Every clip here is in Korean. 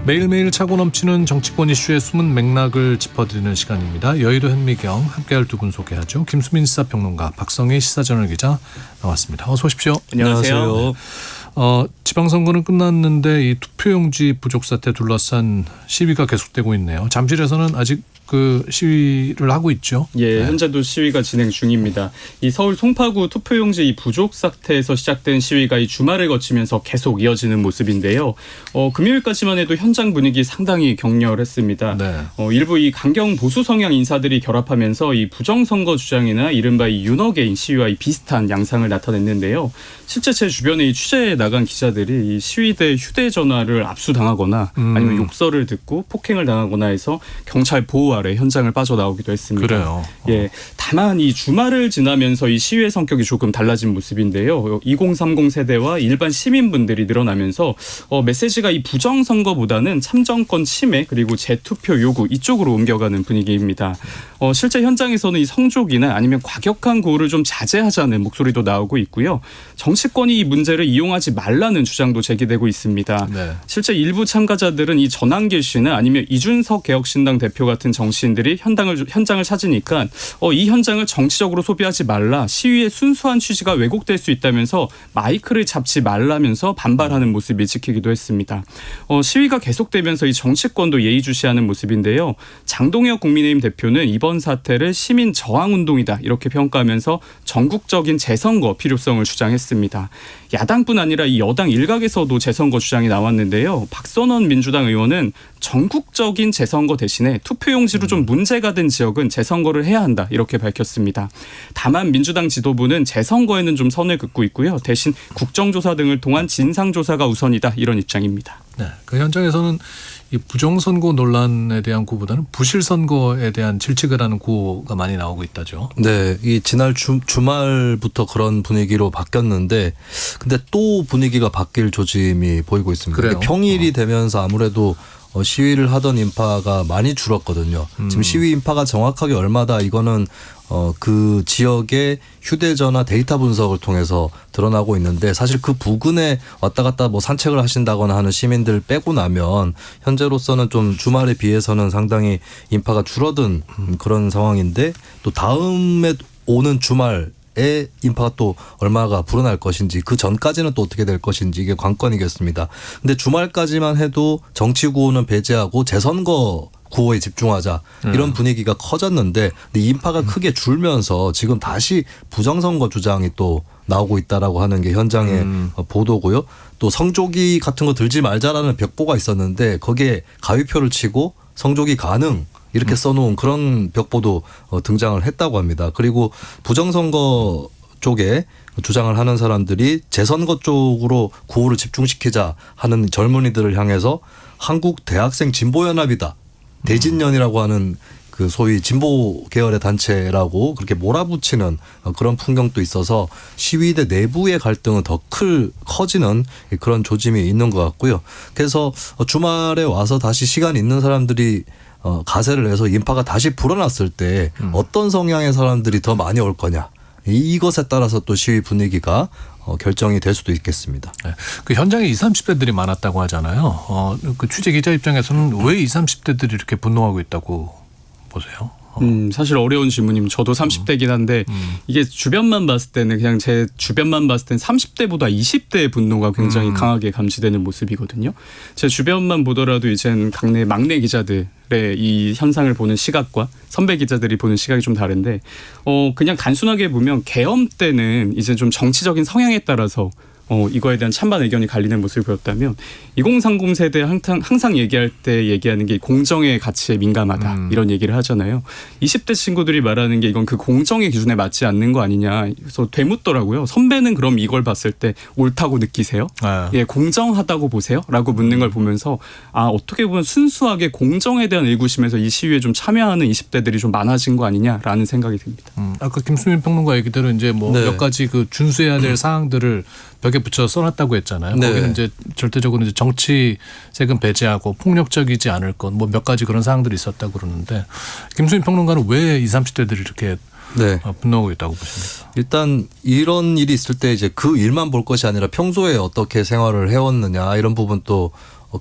매일매일 차고 넘치는 정치권 이슈의 숨은 맥락을 짚어드리는 시간입니다. 여의도 현미경 함께할 두 분 소개하죠. 김수민 시사평론가, 박성희 시사저널 기자 나왔습니다. 어서 오십시오. 안녕하세요. 지방선거는 끝났는데 이 투표용지 부족 사태 둘러싼 시위가 계속되고 있네요. 잠실에서는 아직 그 시위를 하고 있죠. 예, 현재도 시위가 진행 중입니다. 이 서울 송파구 투표용지 이 부족 사태에서 시작된 시위가 이 주말을 거치면서 계속 이어지는 모습인데요. 금요일까지만 해도 현장 분위기 상당히 격렬했습니다. 네. 일부 이 강경 보수 성향 인사들이 결합하면서 이 부정선거 주장이나 이른바 이 윤어게인 시위와 이 비슷한 양상을 나타냈는데요. 실제 제 주변에 이 취재에 나간 기자들이 이 시위대 휴대전화를 압수당하거나 아니면 욕설을 듣고 폭행을 당하거나 해서 경찰 보호 아래 현장을 빠져나오기도 했습니다. 그래요. 예, 다만 이 주말을 지나면서 이 시위의 성격이 조금 달라진 모습인데요. 2030 세대와 일반 시민분들이 늘어나면서 메시지가 이 부정선거보다는 참정권 침해 그리고 재투표 요구 이쪽으로 옮겨가는 분위기입니다. 실제 현장에서는 이 성족이나 아니면 과격한 구호를 좀 자제하자는 목소리도 나오고 있고요. 정치권이 이 문제를 이용하지 말라는 주장도 제기되고 있습니다. 네. 실제 일부 참가자들은 이 전한길 씨나 아니면 이준석 개혁신당 대표 같은 정치인들이 현장을 찾으니까 이 현장을 정치적으로 소비하지 말라, 시위의 순수한 취지가 왜곡될 수 있다면서 마이크를 잡지 말라면서 반발하는 모습이 지키기도 했습니다. 시위가 계속되면서 이 정치권도 예의주시하는 모습인데요. 장동혁 국민의힘 대표는 이번 사태를 시민 저항 운동이다 이렇게 평가하면서 전국적인 재선거 필요성을 주장했습니다. 야당뿐 아니라 이 여당 일각에서도 재선거 주장이 나왔는데요. 박선원 민주당 의원은 전국적인 재선거 대신에 투표용지로 좀 문제가 된 지역은 재선거를 해야 한다 이렇게 밝혔습니다. 다만 민주당 지도부는 재선거에는 좀 선을 긋고 있고요. 대신 국정조사 등을 통한 진상조사가 우선이다 이런 입장입니다. 네, 그 현장에서는 이 부정선거 논란에 대한 구호보다는 부실선거에 대한 질책을 하는 구호가 많이 나오고 있다죠. 네, 이 지난 주말부터 그런 분위기로 바뀌었는데, 근데 또 분위기가 바뀔 조짐이 보이고 있습니다. 그래요? 평일이 되면서 아무래도 시위를 하던 인파가 많이 줄었거든요. 지금 시위 인파가 정확하게 얼마다 이거는 그 지역의 휴대전화 데이터 분석을 통해서 드러나고 있는데, 사실 그 부근에 왔다 갔다 뭐 산책을 하신다거나 하는 시민들 빼고 나면 현재로서는 좀 주말에 비해서는 상당히 인파가 줄어든 그런 상황인데, 또 다음에 오는 주말에 인파가 또 얼마가 불어날 것인지, 그 전까지는 또 어떻게 될 것인지 이게 관건이겠습니다. 근데 주말까지만 해도 정치 구호는 배제하고 재선거 구호에 집중하자 이런 분위기가 커졌는데, 근데 인파가 크게 줄면서 지금 다시 부정선거 주장이 또 나오고 있다라고 하는 게 현장의 보도고요. 또 성조기 같은 거 들지 말자라는 벽보가 있었는데 거기에 가위표를 치고 성조기 가능 이렇게 써놓은 그런 벽보도 등장을 했다고 합니다. 그리고 부정선거 쪽에 주장을 하는 사람들이 재선거 쪽으로 구호를 집중시키자 하는 젊은이들을 향해서 한국 대학생 진보연합이다, 대진연이라고 하는 그 소위 진보 계열의 단체라고 그렇게 몰아붙이는 그런 풍경도 있어서 시위대 내부의 갈등은 더 커지는 그런 조짐이 있는 것 같고요. 그래서 주말에 와서 다시 시간 있는 사람들이 가세를 해서 인파가 다시 불어났을 때 어떤 성향의 사람들이 더 많이 올 거냐, 이것에 따라서 또 시위 분위기가 결정이 될 수도 있겠습니다. 네. 그 현장에 20, 30대들이 많았다고 하잖아요. 그 취재 기자 입장에서는 왜 20, 30대들이 이렇게 분노하고 있다고 보세요? 사실 어려운 질문입니다. 저도 30대긴 한데 이게 주변만 봤을 때는, 그냥 제 주변만 봤을 때는 30대보다 20대의 분노가 굉장히 강하게 감지되는 모습이거든요. 제 주변만 보더라도 이제는 강내 막내 기자들의 이 현상을 보는 시각과 선배 기자들이 보는 시각이 좀 다른데, 그냥 단순하게 보면 계엄 때는 이제 좀 정치적인 성향에 따라서 이거에 대한 찬반 의견이 갈리는 모습을 보였다면, 2030 세대 항상 얘기할 때 얘기하는 게 공정의 가치에 민감하다 이런 얘기를 하잖아요. 20대 친구들이 말하는 게 이건 그 공정의 기준에 맞지 않는 거 아니냐. 그래서 되묻더라고요. 선배는 그럼 이걸 봤을 때 옳다고 느끼세요? 예, 공정하다고 보세요? 라고 묻는 걸 보면서 어떻게 보면 순수하게 공정에 대한 의구심에서 이 시위에 좀 참여하는 20대들이 좀 많아진 거 아니냐라는 생각이 듭니다. 아까 김수민 평론가 얘기대로 이제 뭐 몇 가지 그 준수해야 될 사항들을 벽에 붙여 써놨다고 했잖아요. 네. 거기는 이제 절대적으로 이제 정치 세금 배제하고 폭력적이지 않을 것, 뭐 몇 가지 그런 사항들이 있었다고 그러는데, 김수민 평론가는 왜 20, 30대들이 이렇게 네. 분노하고 있다고 보십니까? 일단 이런 일이 있을 때 이제 그 일만 볼 것이 아니라 평소에 어떻게 생활을 해왔느냐 이런 부분도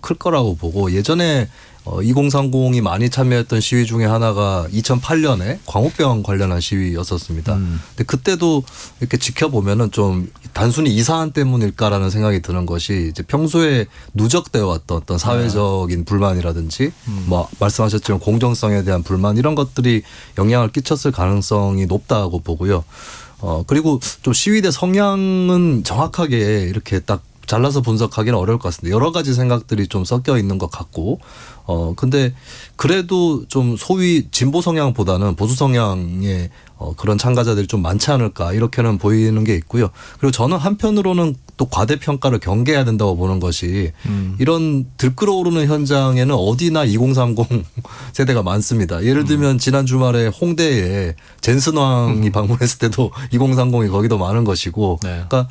클 거라고 보고 예전에 2030이 많이 참여했던 시위 중에 하나가 2008년에 광우병 관련한 시위였었습니다. 근데 그때도 이렇게 지켜보면은 좀 단순히 이 사안 때문일까라는 생각이 드는 것이 이제 평소에 누적되어 왔던 어떤 사회적인 불만이라든지 뭐 말씀하셨지만 공정성에 대한 불만 이런 것들이 영향을 끼쳤을 가능성이 높다고 보고요. 그리고 좀 시위대 성향은 정확하게 이렇게 딱 잘라서 분석하기는 어려울 것 같습니다. 여러 가지 생각들이 좀 섞여 있는 것 같고, 근데 그래도 좀 소위 진보 성향보다는 보수 성향의 그런 참가자들이 좀 많지 않을까 이렇게는 보이는 게 있고요. 그리고 저는 한편으로는 또 과대평가를 경계해야 된다고 보는 것이 이런 들끓어오르는 현장에는 어디나 2030 세대가 많습니다. 예를 들면 지난 주말에 홍대에 젠슨왕이 방문했을 때도 2030이 거기도 많은 것이고, 네. 그러니까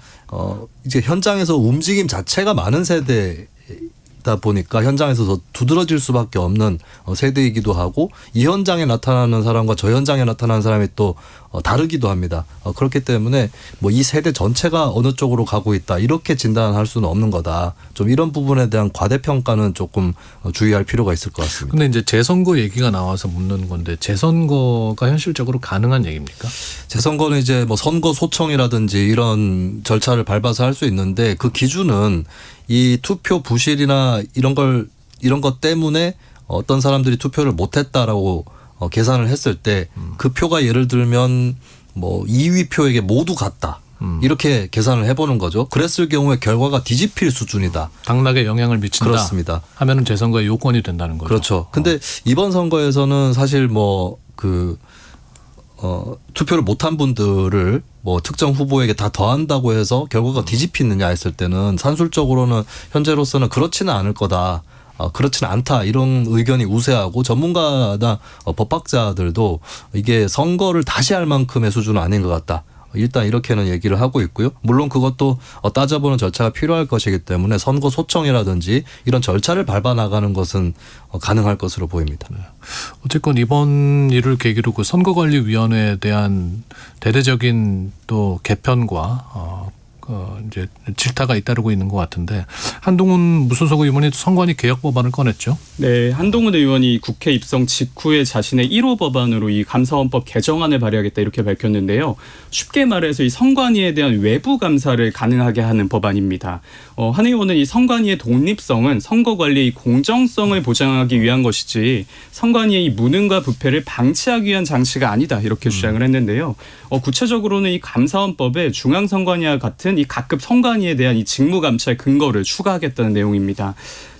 이제 현장에서 움직임 자체가 많은 세대다 보니까 현장에서 더 두드러질 수밖에 없는 세대이기도 하고 이 현장에 나타나는 사람과 저 현장에 나타나는 사람이 또 다르기도 합니다. 그렇기 때문에 뭐 이 세대 전체가 어느 쪽으로 가고 있다 이렇게 진단할 수는 없는 거다. 좀 이런 부분에 대한 과대평가는 조금 주의할 필요가 있을 것 같습니다. 근데 이제 재선거 얘기가 나와서 묻는 건데 재선거가 현실적으로 가능한 얘기입니까? 재선거는 이제 뭐 선거 소청이라든지 이런 절차를 밟아서 할 수 있는데 그 기준은 이 투표 부실이나 이런 것 때문에 어떤 사람들이 투표를 못했다라고 계산을 했을 때 그 표가 예를 들면 뭐 2위 표에게 모두 갔다. 이렇게 계산을 해보는 거죠. 그랬을 경우에 결과가 뒤집힐 수준이다. 당락에 영향을 미친다. 그렇습니다. 하면은 재선거의 요건이 된다는 거죠. 그렇죠. 근데 이번 선거에서는 사실 뭐 투표를 못한 분들을 뭐 특정 후보에게 다 더한다고 해서 결과가 뒤집히느냐 했을 때는 산술적으로는 현재로서는 그렇지는 않을 거다. 그렇지는 않다 이런 의견이 우세하고 전문가나 법학자들도 이게 선거를 다시 할 만큼의 수준은 아닌 것 같다. 일단 이렇게는 얘기를 하고 있고요. 물론 그것도 따져보는 절차가 필요할 것이기 때문에 선거 소청이라든지 이런 절차를 밟아 나가는 것은 가능할 것으로 보입니다. 어쨌건 이번 일을 계기로 그 선거관리위원회에 대한 대대적인 또 개편과 이제 질타가 잇따르고 있는 것 같은데 한동훈 무소속 의원이 선관위 개혁 법안을 꺼냈죠. 네, 한동훈 의원이 국회 입성 직후에 자신의 1호 법안으로 이 감사원법 개정안을 발의하겠다 이렇게 밝혔는데요. 쉽게 말해서 이 선관위에 대한 외부 감사를 가능하게 하는 법안입니다. 한 의원은 이 선관위의 독립성은 선거관리의 공정성을 보장하기 위한 것이지 선관위의 이 무능과 부패를 방치하기 위한 장치가 아니다 이렇게 주장을 했는데요. 구체적으로는 이 감사원법에 중앙선관위와 같은 이 각급 선관위에 대한 이 직무감찰 근거를 추가하겠다는 내용입니다.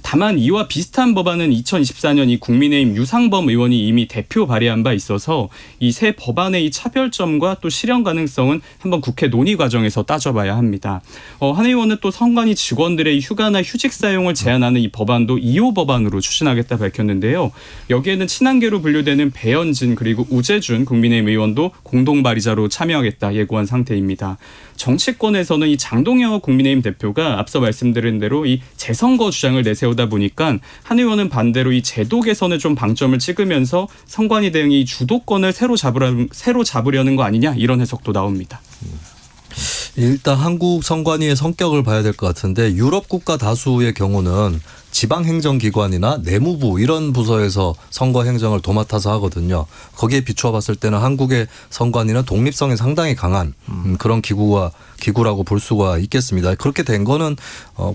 다만 이와 비슷한 법안은 2024년 이 국민의힘 유상범 의원이 이미 대표 발의한 바 있어서 이 새 법안의 이 차별점과 또 실현 가능성은 한번 국회 논의 과정에서 따져봐야 합니다. 한 의원은 또 선관위 직원들의 휴가나 휴직 사용을 제한하는 이 법안도 2호 법안으로 추진하겠다 밝혔는데요. 여기에는 친한계로 분류되는 배현진 그리고 우재준 국민의힘 의원도 공동 발의자로 참여하겠다 예고한 상태입니다. 정치권에서는 이 장동혁 국민의힘 대표가 앞서 말씀드린 대로 이 재선거 주장을 내세우다 보니까 한 의원은 반대로 이 제도 개선에 좀 방점을 찍으면서 선관위 대응이 주도권을 새로 잡으려는 거 아니냐 이런 해석도 나옵니다. 일단 한국 선관위의 성격을 봐야 될 것 같은데 유럽 국가 다수의 경우는 지방행정기관이나 내무부 이런 부서에서 선거 행정을 도맡아서 하거든요. 거기에 비추어 봤을 때는 한국의 선관위는 독립성이 상당히 강한 그런 기구라고 볼 수가 있겠습니다. 그렇게 된 거는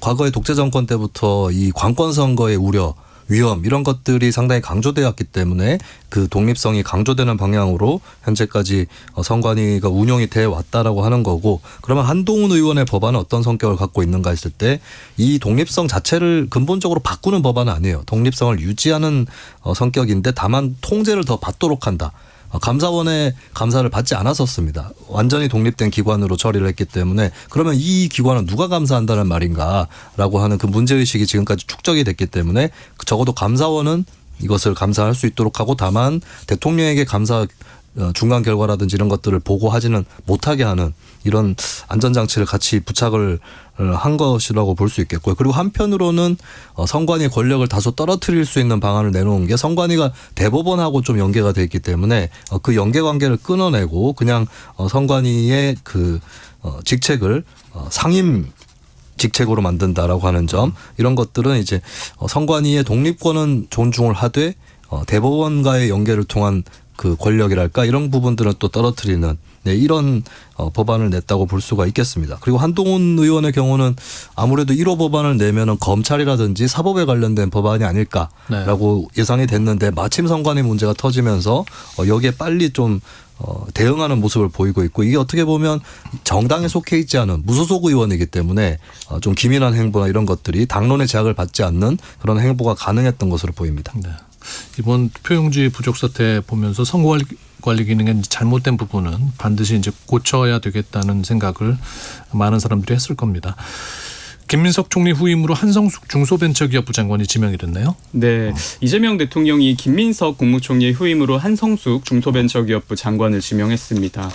과거의 독재 정권 때부터 이 관권 선거의 우려 위험 이런 것들이 상당히 강조되었기 때문에 그 독립성이 강조되는 방향으로 현재까지 선관위가 운영이 돼 왔다라고 하는 거고 그러면 한동훈 의원의 법안은 어떤 성격을 갖고 있는가 했을 때 이 독립성 자체를 근본적으로 바꾸는 법안은 아니에요. 독립성을 유지하는 성격인데 다만 통제를 더 받도록 한다. 감사원의 감사를 받지 않았었습니다. 완전히 독립된 기관으로 처리를 했기 때문에 그러면 이 기관은 누가 감사한다는 말인가라고 하는 그 문제의식이 지금까지 축적이 됐기 때문에 적어도 감사원은 이것을 감사할 수 있도록 하고 다만 대통령에게 감사 중간 결과라든지 이런 것들을 보고하지는 못하게 하는 이런 안전장치를 같이 부착을 한 것이라고 볼 수 있겠고요. 그리고 한편으로는 선관위 권력을 다소 떨어뜨릴 수 있는 방안을 내놓은 게 선관위가 대법원하고 좀 연계가 돼 있기 때문에 그 연계관계를 끊어내고 그냥 선관위의 그 직책을 상임 직책으로 만든다라고 하는 점 이런 것들은 이제 선관위의 독립권은 존중을 하되 대법원과의 연계를 통한 그 권력이랄까 이런 부분들은 또 떨어뜨리는 이런 법안을 냈다고 볼 수가 있겠습니다. 그리고 한동훈 의원의 경우는 아무래도 1호 법안을 내면은 검찰이라든지 사법에 관련된 법안이 아닐까라고 예상이 됐는데 마침 선관위 문제가 터지면서 여기에 빨리 좀 대응하는 모습을 보이고 있고 이게 어떻게 보면 정당에 속해 있지 않은 무소속 의원이기 때문에 좀 기민한 행보나 이런 것들이 당론의 제약을 받지 않는 그런 행보가 가능했던 것으로 보입니다. 네. 이번 투표용지 부족 사태 보면서 선거관리 기능의 잘못된 부분은 반드시 이제 고쳐야 되겠다는 생각을 많은 사람들이 했을 겁니다. 김민석 총리 후임으로 한성숙 중소벤처기업부 장관이 지명이 됐네요. 네, 이재명 대통령이 김민석 국무총리의 후임으로 한성숙 중소벤처기업부 장관을 지명했습니다.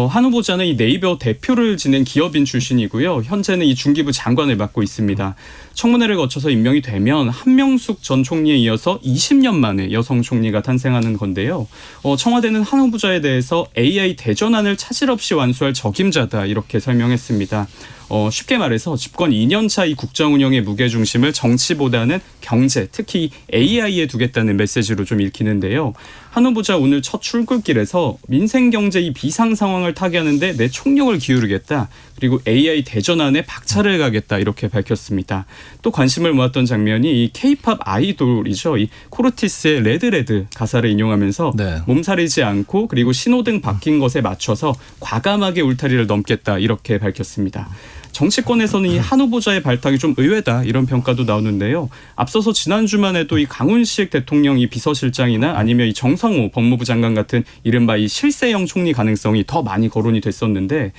한 후보자는 이 네이버 대표를 지낸 기업인 출신이고요. 현재는 이 중기부 장관을 맡고 있습니다. 청문회를 거쳐서 임명이 되면 한명숙 전 총리에 이어서 20년 만에 여성 총리가 탄생하는 건데요. 청와대는 한 후보자에 대해서 AI 대전환을 차질 없이 완수할 적임자다 이렇게 설명했습니다. 쉽게 말해서 집권 2년차 이 국정 운영의 무게중심을 정치보다는 경제, 특히 AI에 두겠다는 메시지로 좀 읽히는데요. 한 후보자 오늘 첫 출근길에서 민생 경제 이 비상 상황을 타개하는데 내 총력을 기울이겠다. 그리고 AI 대전환에 박차를 가겠다 이렇게 밝혔습니다. 또 관심을 모았던 장면이 이 K-팝 아이돌이죠. 이 코르티스의 레드 가사를 인용하면서 네. 몸살이지 않고 그리고 신호등 바뀐 것에 맞춰서 과감하게 울타리를 넘겠다 이렇게 밝혔습니다. 정치권에서는 이 한 후보자의 발탁이 좀 의외다 이런 평가도 나오는데요. 앞서서 지난주만 해도 이 강훈식 대통령이 비서실장이나 아니면 이 정성호 법무부 장관 같은 이른바 이 실세형 총리 가능성이 더 많이 거론이 됐었는데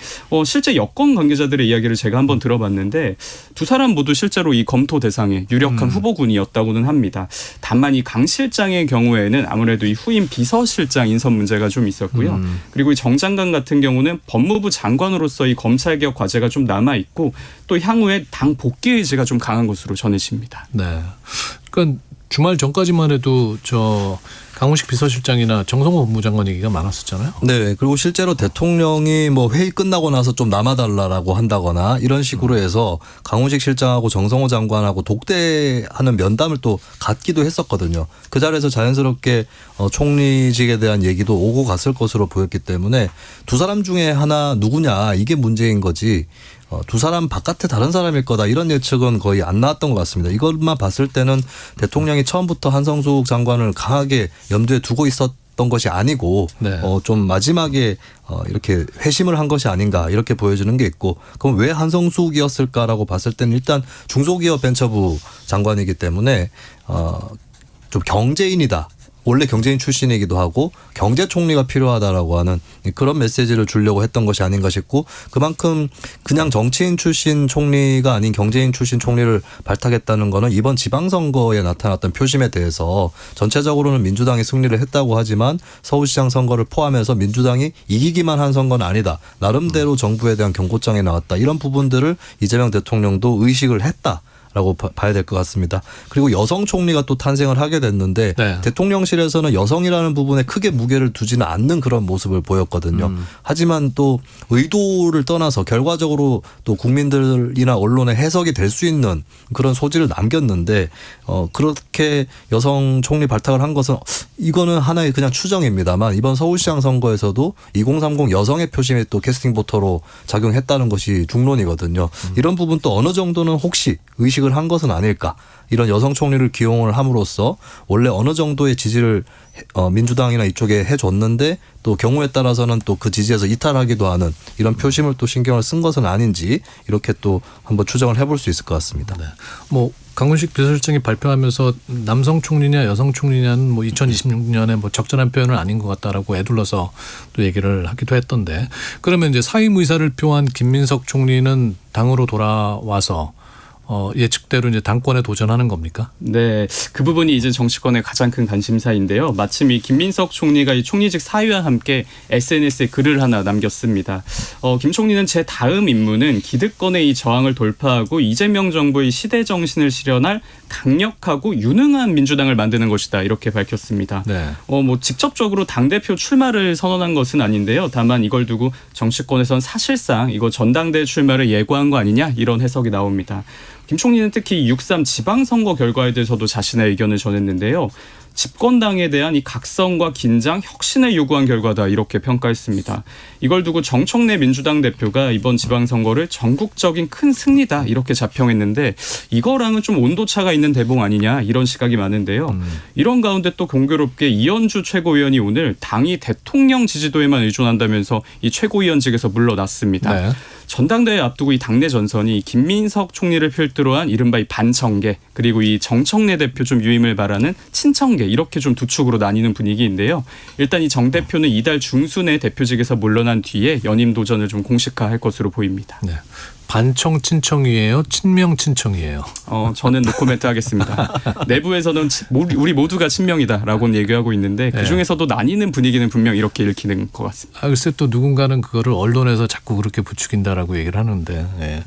실제 여권 관계자들의 이야기를 제가 한번 들어봤는데 두 사람 모두 실제로 이 검토 대상의 유력한 후보군이었다고는 합니다. 다만 이 강 실장의 경우에는 아무래도 이 후임 비서실장 인선 문제가 좀 있었고요. 그리고 이 정 장관 같은 경우는 법무부 장관으로서 이 검찰개혁 과제가 좀 남아 있고 또 향후에 당 복귀 의지가 좀 강한 것으로 전해집니다. 네. 그러니까 주말 전까지만 해도 강훈식 비서실장이나 정성호 법무장관 얘기가 많았었잖아요. 네. 그리고 실제로 대통령이 뭐 회의 끝나고 나서 좀 남아달라고 한다거나 이런 식으로 해서 강훈식 실장하고 정성호 장관하고 독대하는 면담을 또 갖기도 했었거든요. 그 자리에서 자연스럽게 총리직에 대한 얘기도 오고 갔을 것으로 보였기 때문에 두 사람 중에 하나 누구냐 이게 문제인 거지. 두 사람 바깥에 다른 사람일 거다 이런 예측은 거의 안 나왔던 것 같습니다. 이것만 봤을 때는 대통령이 처음부터 한성숙 장관을 강하게 염두에 두고 있었던 것이 아니고 네. 좀 마지막에 이렇게 회심을 한 것이 아닌가 이렇게 보여지는 게 있고 그럼 왜 한성숙이었을까라고 봤을 때는 일단 중소기업 벤처부 장관이기 때문에 좀 경제인이다. 원래 경제인 출신이기도 하고 경제총리가 필요하다라고 하는 그런 메시지를 주려고 했던 것이 아닌가 싶고 그만큼 그냥 정치인 출신 총리가 아닌 경제인 출신 총리를 발탁했다는 거는 이번 지방선거에 나타났던 표심에 대해서 전체적으로는 민주당이 승리를 했다고 하지만 서울시장 선거를 포함해서 민주당이 이기기만 한 선거는 아니다. 나름대로 정부에 대한 경고장이 나왔다. 이런 부분들을 이재명 대통령도 의식을 했다. 라고 봐야 될 것 같습니다. 그리고 여성 총리가 또 탄생을 하게 됐는데 네. 대통령실에서는 여성이라는 부분에 크게 무게를 두지는 않는 그런 모습을 보였거든요. 하지만 또 의도를 떠나서 결과적으로 또 국민들이나 언론의 해석이 될 수 있는 그런 소지를 남겼는데 그렇게 여성 총리 발탁을 한 것은 이거는 하나의 그냥 추정입니다만 이번 서울시장 선거에서도 2030 여성의 표심이 또 캐스팅 보터로 작용했다는 것이 중론이거든요. 이런 부분 또 어느 정도는 혹시 의식을 한 것은 아닐까. 이런 여성 총리를 기용을 함으로써 원래 어느 정도의 지지를 민주당이나 이쪽에 해줬는데 또 경우에 따라서는 또 그 지지에서 이탈하기도 하는 이런 표심을 또 신경을 쓴 것은 아닌지 이렇게 또 한번 추정을 해볼 수 있을 것 같습니다. 네. 뭐 강훈식 비서실장이 발표하면서 남성 총리냐 여성 총리냐는 뭐 2026년에 뭐 적절한 표현은 아닌 것 같다라고 애둘러서 또 얘기를 하기도 했던데 그러면 이제 사임 의사를 표한 김민석 총리는 당으로 돌아와서 예측대로 이제 당권에 도전하는 겁니까? 네, 그 부분이 이제 정치권의 가장 큰 관심사인데요. 마침 이 김민석 총리가 이 총리직 사유와 함께 SNS에 글을 하나 남겼습니다. 김 총리는 제 다음 임무는 기득권의 이 저항을 돌파하고 이재명 정부의 시대 정신을 실현할 강력하고 유능한 민주당을 만드는 것이다 이렇게 밝혔습니다. 네. 뭐 직접적으로 당대표 출마를 선언한 것은 아닌데요. 다만 이걸 두고 정치권에선 사실상 이거 전당대회 출마를 예고한 거 아니냐 이런 해석이 나옵니다. 김 총리는 특히 6.3 지방선거 결과에 대해서도 자신의 의견을 전했는데요. 집권당에 대한 이 각성과 긴장, 혁신을 요구한 결과다 이렇게 평가했습니다. 이걸 두고 정청래 민주당 대표가 이번 지방선거를 전국적인 큰 승리다 이렇게 자평했는데 이거랑은 좀 온도차가 있는 대봉 아니냐 이런 시각이 많은데요. 이런 가운데 또 공교롭게 이현주 최고위원이 오늘 당이 대통령 지지도에만 의존한다면서 이 최고위원직에서 물러났습니다. 네. 전당대회 앞두고 이 당내 전선이 김민석 총리를 필두로 한 이른바 이 반청계 그리고 이 정청래 대표 좀 유임을 바라는 친청계 이렇게 좀 두 축으로 나뉘는 분위기인데요. 일단 이 정 대표는 이달 중순에 대표직에서 물러난 뒤에 연임 도전을 좀 공식화할 것으로 보입니다. 네. 반청 친청이에요? 친명 친청이에요? 저는 노코멘트 하겠습니다. 내부에서는 우리 모두가 친명이다라고는 얘기하고 있는데 그중에서도 나뉘는 분위기는 분명 이렇게 읽히는 것 같습니다. 글쎄 또 누군가는 그거를 언론에서 자꾸 그렇게 부추긴다라고 얘기를 하는데 네.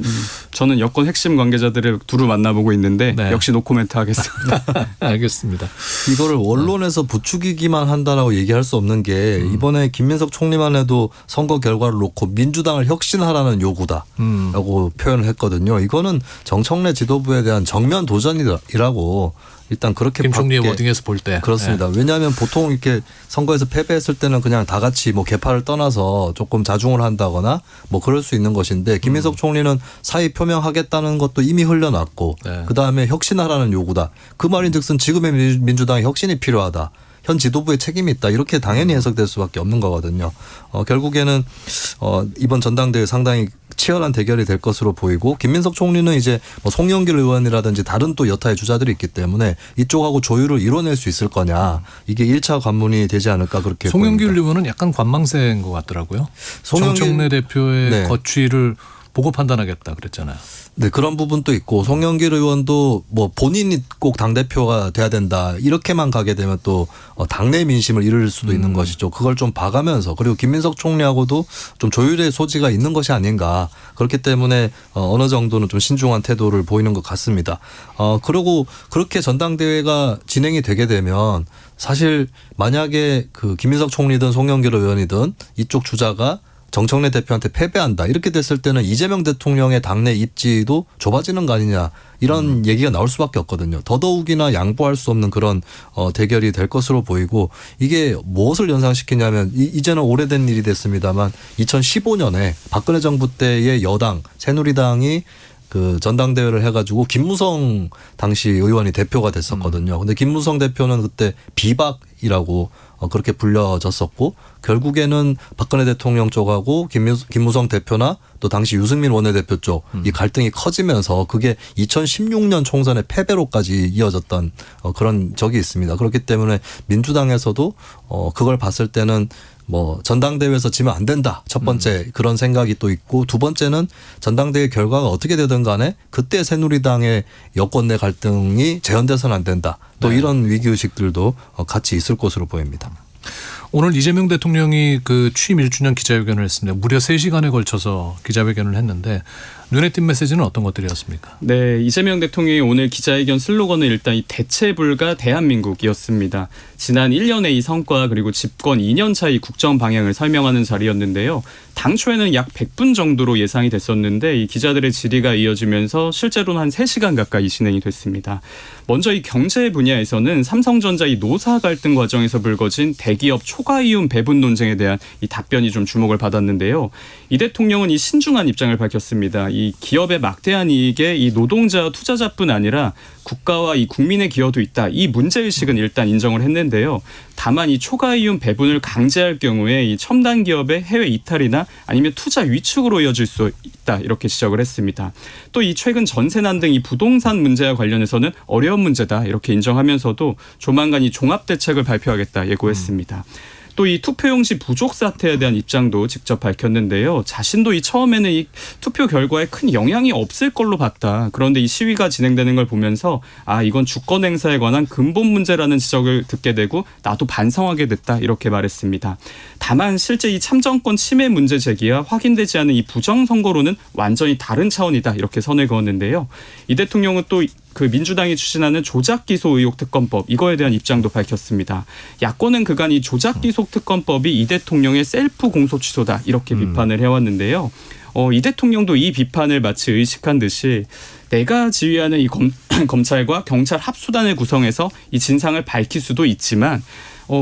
저는 여권 핵심 관계자들을 두루 만나보고 있는데 네. 역시 노코멘트 하겠습니다. 알겠습니다. 이거를 언론에서 부추기기만 한다라고 얘기할 수 없는 게 이번에 김민석 총리만 해도 선거 결과를 놓고 민주당을 혁신하라는 요구다라고 표현을 했거든요. 이거는 정청래 지도부에 대한 정면 도전이라고 일단 그렇게 김 총리의 워딩에서 볼 때 그렇습니다. 네. 왜냐하면 보통 이렇게 선거에서 패배했을 때는 그냥 다 같이 뭐 개파를 떠나서 조금 자중을 한다거나 뭐 그럴 수 있는 것인데 김민석 총리는 사의 표명하겠다는 것도 이미 흘려놨고 네. 그다음에 혁신하라는 요구다. 그 말인즉슨 지금의 민주당의 혁신이 필요하다. 현 지도부의 책임이 있다. 이렇게 당연히 해석될 수밖에 없는 거거든요. 결국에는 이번 전당대회 상당히 치열한 대결이 될 것으로 보이고 김민석 총리는 이제 뭐 송영길 의원이라든지 다른 또 여타의 주자들이 있기 때문에 이쪽하고 조율을 이뤄낼 수 있을 거냐. 이게 1차 관문이 되지 않을까 그렇게 송영길 보입니다. 의원은 약간 관망세인 것 같더라고요. 송영길- 정청래 대표의 네. 거취를 보고 판단하겠다 그랬잖아요. 네, 그런 부분도 있고 송영길 의원도 뭐 본인이 꼭 당대표가 돼야 된다 이렇게만 가게 되면 또 당내 민심을 잃을 수도 있는 것이죠. 그걸 좀 봐가면서 그리고 김민석 총리하고도 좀 조율의 소지가 있는 것이 아닌가. 그렇기 때문에 어느 정도는 좀 신중한 태도를 보이는 것 같습니다. 그리고 그렇게 전당대회가 진행이 되게 되면 사실 만약에 그 김민석 총리든 송영길 의원이든 이쪽 주자가 정청래 대표한테 패배한다. 이렇게 됐을 때는 이재명 대통령의 당내 입지도 좁아지는 거 아니냐. 이런 얘기가 나올 수밖에 없거든요. 더더욱이나 양보할 수 없는 그런 대결이 될 것으로 보이고 이게 무엇을 연상시키냐면 이제는 오래된 일이 됐습니다만 2015년에 박근혜 정부 때의 여당 새누리당이 그 전당대회를 해가지고 김무성 당시 의원이 대표가 됐었거든요. 근데 김무성 대표는 그때 비박이라고 그렇게 불려졌었고 결국에는 박근혜 대통령 쪽하고 김무성 대표나 또 당시 유승민 원내대표 쪽 이 갈등이 커지면서 그게 2016년 총선의 패배로까지 이어졌던 그런 적이 있습니다. 그렇기 때문에 민주당에서도 그걸 봤을 때는 뭐 전당대회에서 지면 안 된다. 첫 번째 그런 생각이 또 있고 두 번째는 전당대회 결과가 어떻게 되든 간에 그때 새누리당의 여권 내 갈등이 재현돼서는 안 된다. 또 네. 이런 위기의식들도 같이 있을 것으로 보입니다. 오늘 이재명 대통령이 그 취임 1주년 기자회견을 했습니다. 무려 3시간에 걸쳐서 기자회견을 했는데 눈에 띈 메시지는 어떤 것들이었습니까? 네, 이재명 대통령이 오늘 기자회견 슬로건은 일단 이 대체 불가 대한민국이었습니다. 지난 1년의 이 성과 그리고 집권 2년 차의 국정 방향을 설명하는 자리였는데요. 당초에는 약 100분 정도로 예상이 됐었는데 이 기자들의 질의가 이어지면서 실제로는 한 3시간 가까이 진행이 됐습니다. 먼저 이 경제 분야에서는 삼성전자 이 노사 갈등 과정에서 불거진 대기업 초과이윤 배분 논쟁에 대한 이 답변이 좀 주목을 받았는데요. 이 대통령은 이 신중한 입장을 밝혔습니다. 이 기업의 막대한 이익에 이 노동자와 투자자뿐 아니라 국가와 이 국민의 기여도 있다. 이 문제의식은 일단 인정을 했는데요. 다만 이 초과이윤 배분을 강제할 경우에 이 첨단 기업의 해외 이탈이나 아니면 투자 위축으로 이어질 수 있다. 이렇게 지적을 했습니다. 또 이 최근 전세난 등 이 부동산 문제와 관련해서는 어려운 문제다. 이렇게 인정하면서도 조만간 이 종합대책을 발표하겠다 예고했습니다. 또 이 투표용지 부족 사태에 대한 입장도 직접 밝혔는데요. 자신도 이 처음에는 이 투표 결과에 큰 영향이 없을 걸로 봤다. 그런데 이 시위가 진행되는 걸 보면서 이건 주권 행사에 관한 근본 문제라는 지적을 듣게 되고 나도 반성하게 됐다 이렇게 말했습니다. 다만 실제 이 참정권 침해 문제 제기와 확인되지 않은 이 부정선거로는 완전히 다른 차원이다 이렇게 선을 그었는데요. 이 대통령은 또 그 민주당이 추진하는 조작기소 의혹 특검법 이거에 대한 입장도 밝혔습니다. 야권은 그간 이 조작기소 특검법이 이 대통령의 셀프 공소 취소다 이렇게 비판을 해왔는데요. 이 대통령도 이 비판을 마치 의식한 듯이 내가 지휘하는 이 검찰과 경찰 합수단을 구성해서 이 진상을 밝힐 수도 있지만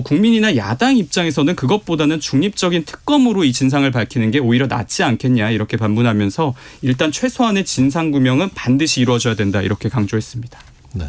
국민이나 야당 입장에서는 그것보다는 중립적인 특검으로 이 진상을 밝히는 게 오히려 낫지 않겠냐 이렇게 반문하면서 일단 최소한의 진상규명은 반드시 이루어져야 된다 이렇게 강조했습니다. 네.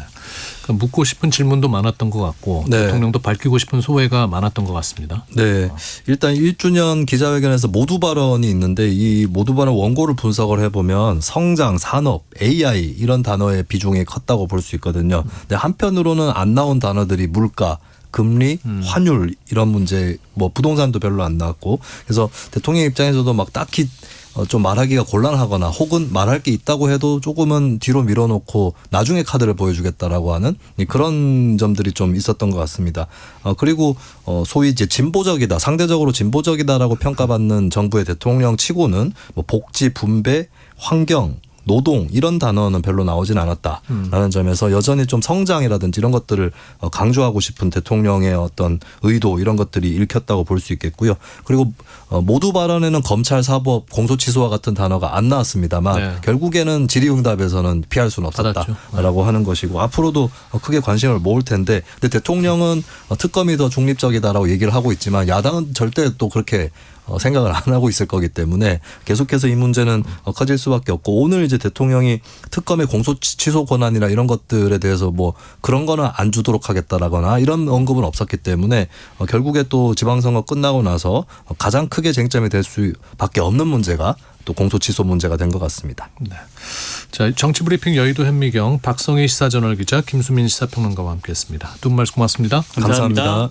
그러니까 묻고 싶은 질문도 많았던 것 같고 네. 대통령도 밝히고 싶은 소회가 많았던 것 같습니다. 네. 일단 1주년 기자회견에서 모두 발언이 있는데 이 모두 발언 원고를 분석을 해보면 성장, 산업, AI 이런 단어의 비중이 컸다고 볼 수 있거든요. 근데 한편으로는 안 나온 단어들이 물가, 금리, 환율 이런 문제, 뭐 부동산도 별로 안 나왔고 그래서 대통령 입장에서도 막 딱히 좀 말하기가 곤란하거나 혹은 말할 게 있다고 해도 조금은 뒤로 밀어놓고 나중에 카드를 보여주겠다라고 하는 그런 점들이 좀 있었던 것 같습니다. 그리고 소위 이제 진보적이다, 상대적으로 진보적이다라고 평가받는 정부의 대통령 치고는 뭐 복지, 분배, 환경, 노동 이런 단어는 별로 나오진 않았다라는 점에서 여전히 좀 성장이라든지 이런 것들을 강조하고 싶은 대통령의 어떤 의도 이런 것들이 읽혔다고 볼 수 있겠고요. 그리고 모두 발언에는 검찰, 사법, 공소취소와 같은 단어가 안 나왔습니다만 네. 결국에는 질의응답에서는 피할 수는 없었다라고 하는 것이고 앞으로도 크게 관심을 모을 텐데 근데 대통령은 특검이 더 중립적이다라고 얘기를 하고 있지만 야당은 절대 또 그렇게 생각을 안 하고 있을 거기 때문에 계속해서 이 문제는 커질 수밖에 없고 오늘 이제 대통령이 특검의 공소 취소 권한이나 이런 것들에 대해서 뭐 그런 거는 안 주도록 하겠다라거나 이런 언급은 없었기 때문에 결국에 또 지방선거 끝나고 나서 가장 크게 쟁점이 될 수밖에 없는 문제가 또 공소 취소 문제가 된 것 같습니다. 네. 자, 정치브리핑 여의도 현미경 박성희 시사저널 기자 김수민 시사평론가와 함께했습니다. 두 분 말씀 고맙습니다. 감사합니다.